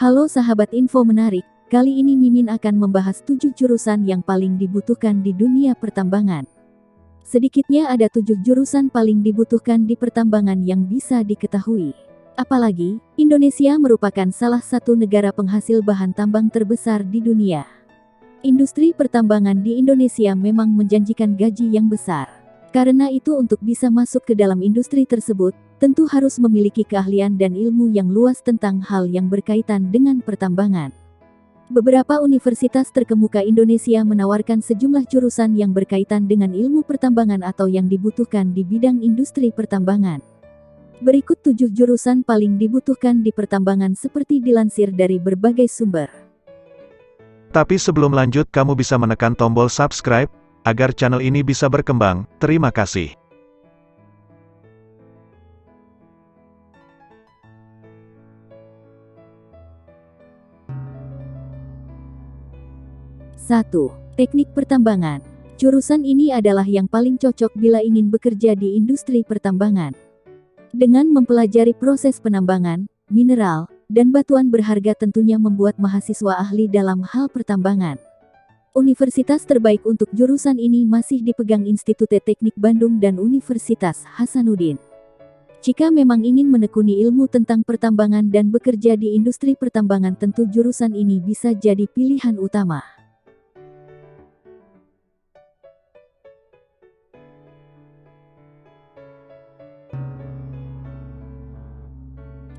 Halo sahabat info menarik, kali ini Mimin akan membahas 7 jurusan yang paling dibutuhkan di dunia pertambangan. Sedikitnya ada 7 jurusan paling dibutuhkan di pertambangan yang bisa diketahui. Apalagi, Indonesia merupakan salah satu negara penghasil bahan tambang terbesar di dunia. Industri pertambangan di Indonesia memang menjanjikan gaji yang besar. Karena itu untuk bisa masuk ke dalam industri tersebut, tentu harus memiliki keahlian dan ilmu yang luas tentang hal yang berkaitan dengan pertambangan. Beberapa universitas terkemuka Indonesia menawarkan sejumlah jurusan yang berkaitan dengan ilmu pertambangan atau yang dibutuhkan di bidang industri pertambangan. Berikut 7 jurusan paling dibutuhkan di pertambangan seperti dilansir dari berbagai sumber. Tapi sebelum lanjut, kamu bisa menekan tombol subscribe agar channel ini bisa berkembang. Terima kasih. Satu, Teknik pertambangan. Jurusan ini adalah yang paling cocok bila ingin bekerja di industri pertambangan. Dengan mempelajari proses penambangan, mineral, dan batuan berharga tentunya membuat mahasiswa ahli dalam hal pertambangan. Universitas terbaik untuk jurusan ini masih dipegang Institut Teknik Bandung dan Universitas Hasanuddin. Jika memang ingin menekuni ilmu tentang pertambangan dan bekerja di industri pertambangan, tentu jurusan ini bisa jadi pilihan utama.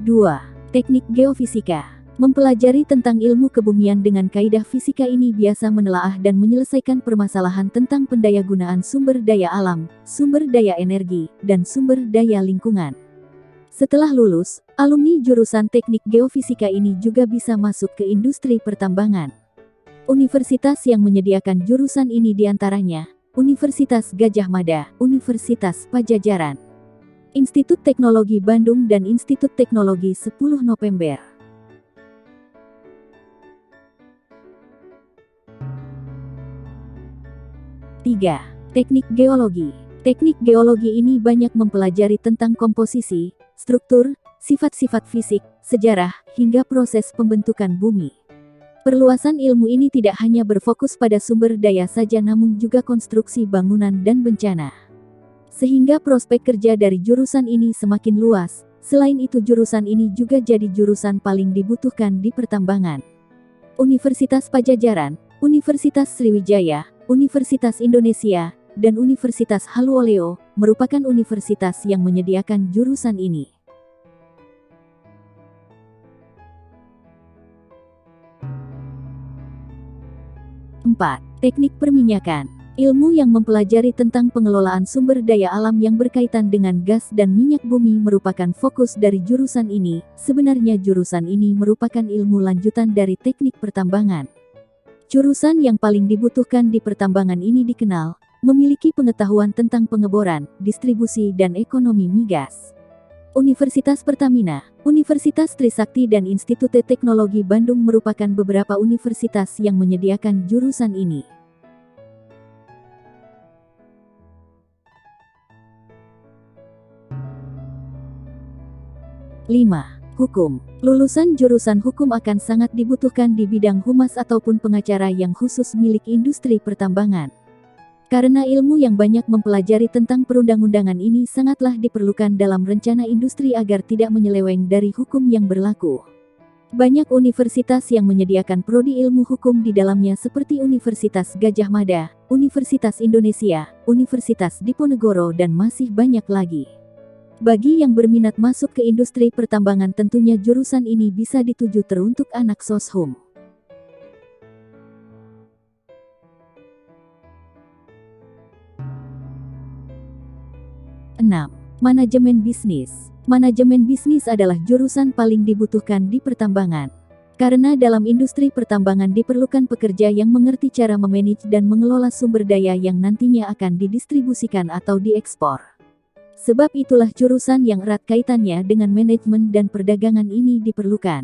Dua, Teknik Geofisika. Mempelajari tentang ilmu kebumian dengan kaidah fisika ini biasa menelaah dan menyelesaikan permasalahan tentang pendayagunaan sumber daya alam, sumber daya energi, dan sumber daya lingkungan. Setelah lulus, alumni jurusan teknik geofisika ini juga bisa masuk ke industri pertambangan. Universitas yang menyediakan jurusan ini diantaranya Universitas Gadjah Mada, Universitas Pajajaran, Institut Teknologi Bandung dan Institut Teknologi 10 November. 3. Teknik Geologi. Teknik geologi ini banyak mempelajari tentang komposisi, struktur, sifat-sifat fisik, sejarah, hingga proses pembentukan bumi. Perluasan ilmu ini tidak hanya berfokus pada sumber daya saja namun juga konstruksi bangunan dan bencana. Sehingga prospek kerja dari jurusan ini semakin luas. Selain itu jurusan ini juga jadi jurusan paling dibutuhkan di pertambangan. Universitas Pajajaran, Universitas Sriwijaya, Universitas Indonesia, dan Universitas Haluoleo merupakan universitas yang menyediakan jurusan ini. 4. Teknik perminyakan. Ilmu yang mempelajari tentang pengelolaan sumber daya alam yang berkaitan dengan gas dan minyak bumi merupakan fokus dari jurusan ini. Sebenarnya jurusan ini merupakan ilmu lanjutan dari teknik pertambangan. Jurusan yang paling dibutuhkan di pertambangan ini dikenal memiliki pengetahuan tentang pengeboran, distribusi dan ekonomi migas. Universitas Pertamina, Universitas Trisakti dan Institut Teknologi Bandung merupakan beberapa universitas yang menyediakan jurusan ini. 5. Hukum. Lulusan jurusan hukum akan sangat dibutuhkan di bidang humas ataupun pengacara yang khusus milik industri pertambangan. Karena ilmu yang banyak mempelajari tentang perundang-undangan ini sangatlah diperlukan dalam rencana industri agar tidak menyeleweng dari hukum yang berlaku. Banyak universitas yang menyediakan prodi ilmu hukum di dalamnya seperti Universitas Gadjah Mada, Universitas Indonesia, Universitas Diponegoro dan masih banyak lagi. Bagi yang berminat masuk ke industri pertambangan tentunya jurusan ini bisa dituju teruntuk anak soshum. 6. Manajemen bisnis. Manajemen bisnis adalah jurusan paling dibutuhkan di pertambangan. Karena dalam industri pertambangan diperlukan pekerja yang mengerti cara memanage dan mengelola sumber daya yang nantinya akan didistribusikan atau diekspor. Sebab itulah jurusan yang erat kaitannya dengan manajemen dan perdagangan ini diperlukan.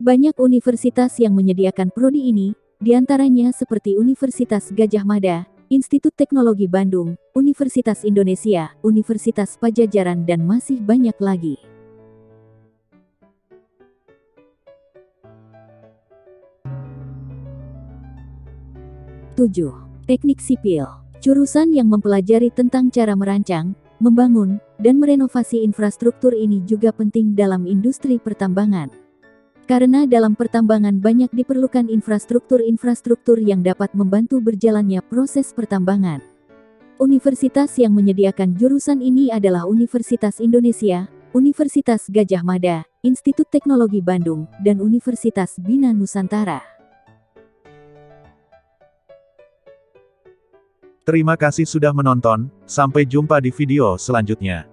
Banyak universitas yang menyediakan prodi ini, diantaranya seperti Universitas Gadjah Mada, Institut Teknologi Bandung, Universitas Indonesia, Universitas Pajajaran dan masih banyak lagi. 7. Teknik sipil. Jurusan yang mempelajari tentang cara merancang, membangun, dan merenovasi infrastruktur ini juga penting dalam industri pertambangan. Karena dalam pertambangan banyak diperlukan infrastruktur yang dapat membantu berjalannya proses pertambangan. Universitas yang menyediakan jurusan ini adalah Universitas Indonesia, Universitas Gadjah Mada, Institut Teknologi Bandung, dan Universitas Bina Nusantara. Terima kasih sudah menonton, sampai jumpa di video selanjutnya.